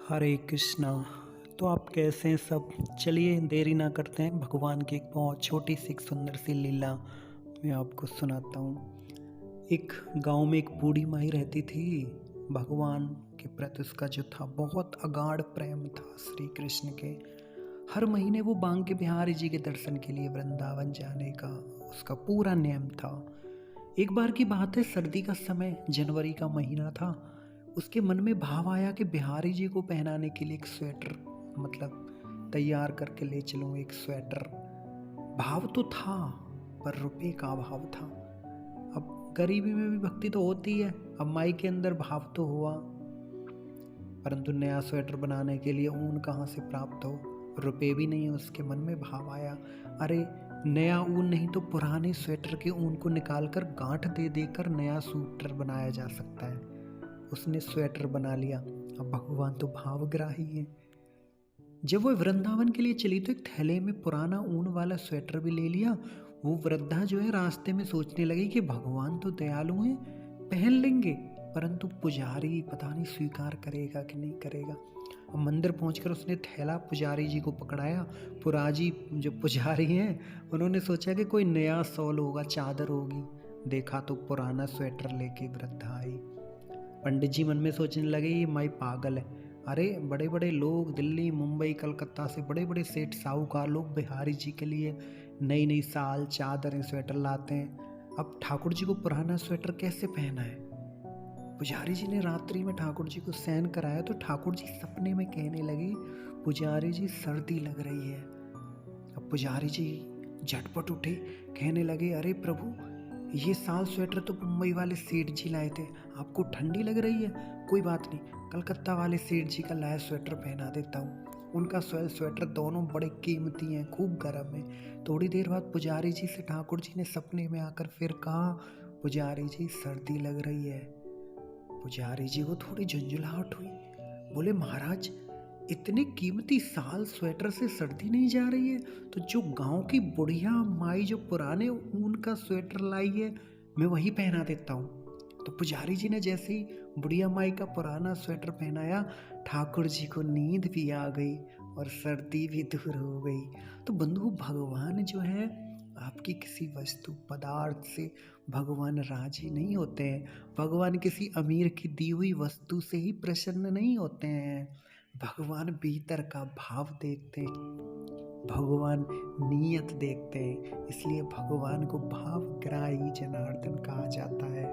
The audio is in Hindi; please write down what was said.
हरे कृष्णा। तो आप कैसे हैं सब? चलिए देरी ना करते हैं, भगवान की एक बहुत छोटी सी एक सुंदर सी लीला मैं आपको सुनाता हूँ। एक गांव में एक बूढ़ी माई रहती थी। भगवान के प्रति उसका जो था बहुत अगाढ़ प्रेम था श्री कृष्ण के। हर महीने वो बांके बिहारी जी के दर्शन के लिए वृंदावन जाने का उसका पूरा नियम था। एक बार की बात है, सर्दी का समय, जनवरी का महीना था। उसके मन में भाव आया कि बिहारी जी को पहनाने के लिए एक स्वेटर तैयार करके ले चलूं एक स्वेटर। भाव तो था पर रुपए का अभाव था। अब गरीबी में भी भक्ति तो होती है। अब माई के अंदर भाव तो हुआ, परंतु नया स्वेटर बनाने के लिए ऊन कहाँ से प्राप्त हो? रुपए भी नहीं। उसके मन में भाव आया, अरे नया ऊन नहीं तो पुराने स्वेटर के ऊन को निकालकर गांठ दे देकर नया स्वेटर बनाया जा सकता है। उसने स्वेटर बना लिया। अब भगवान तो भावग्राही है। जब वो वृंदावन के लिए चली तो एक थैले में पुराना ऊन वाला स्वेटर भी ले लिया। वो वृद्धा जो है रास्ते में सोचने लगी कि भगवान तो दयालु हैं, पहन लेंगे, परंतु पुजारी पता नहीं स्वीकार करेगा कि नहीं करेगा। अब मंदिर पहुंचकर उसने थैला पुजारी जी को पकड़ाया। पुराजी जो पुजारी हैं उन्होंने सोचा कि कोई नया शॉल होगा, चादर होगी। देखा तो पुराना स्वेटर लेके वृद्धा आई। पंडित जी मन में सोचने लगे ये माई पागल है। अरे बड़े बड़े लोग दिल्ली मुंबई कलकत्ता से बड़े बड़े सेठ साहूकार लोग बिहारी जी के लिए नई नई साल चादरें स्वेटर लाते हैं। अब ठाकुर जी को पुराना स्वेटर कैसे पहना है? पुजारी जी ने रात्रि में ठाकुर जी को शयन कराया तो ठाकुर जी सपने में कहने लगे, पुजारी जी सर्दी लग रही है। अब पुजारी जी झटपट उठे, कहने लगे, अरे प्रभु ये साल स्वेटर तो मुंबई वाले सेठ जी लाए थे, आपको ठंडी लग रही है? कोई बात नहीं, कलकत्ता वाले सेठ जी का लाया स्वेटर पहना देता हूँ। उनका स्वेटर दोनों बड़े कीमती हैं, खूब गर्म है। थोड़ी देर बाद पुजारी जी से ठाकुर जी ने सपने में आकर फिर कहा, पुजारी जी सर्दी लग रही है। पुजारी जी को थोड़ी झुंझुलाहट हुई। बोले, महाराज इतने कीमती साल स्वेटर से सर्दी नहीं जा रही है तो जो गांव की बुढ़िया माई जो पुराने ऊन का स्वेटर लाई है मैं वही पहना देता हूँ। तो पुजारी जी ने जैसे ही बुढ़िया माई का पुराना स्वेटर पहनाया, ठाकुर जी को नींद भी आ गई और सर्दी भी दूर हो गई। तो बंधु, भगवान जो है आपकी किसी वस्तु पदार्थ से भगवान राजी नहीं होते हैं। भगवान किसी अमीर की दी हुई वस्तु से ही प्रसन्न नहीं होते हैं। भगवान भीतर का भाव देखते हैं, भगवान नीयत देखते हैं। इसलिए भगवान को भावग्राही जनार्दन कहा जाता है।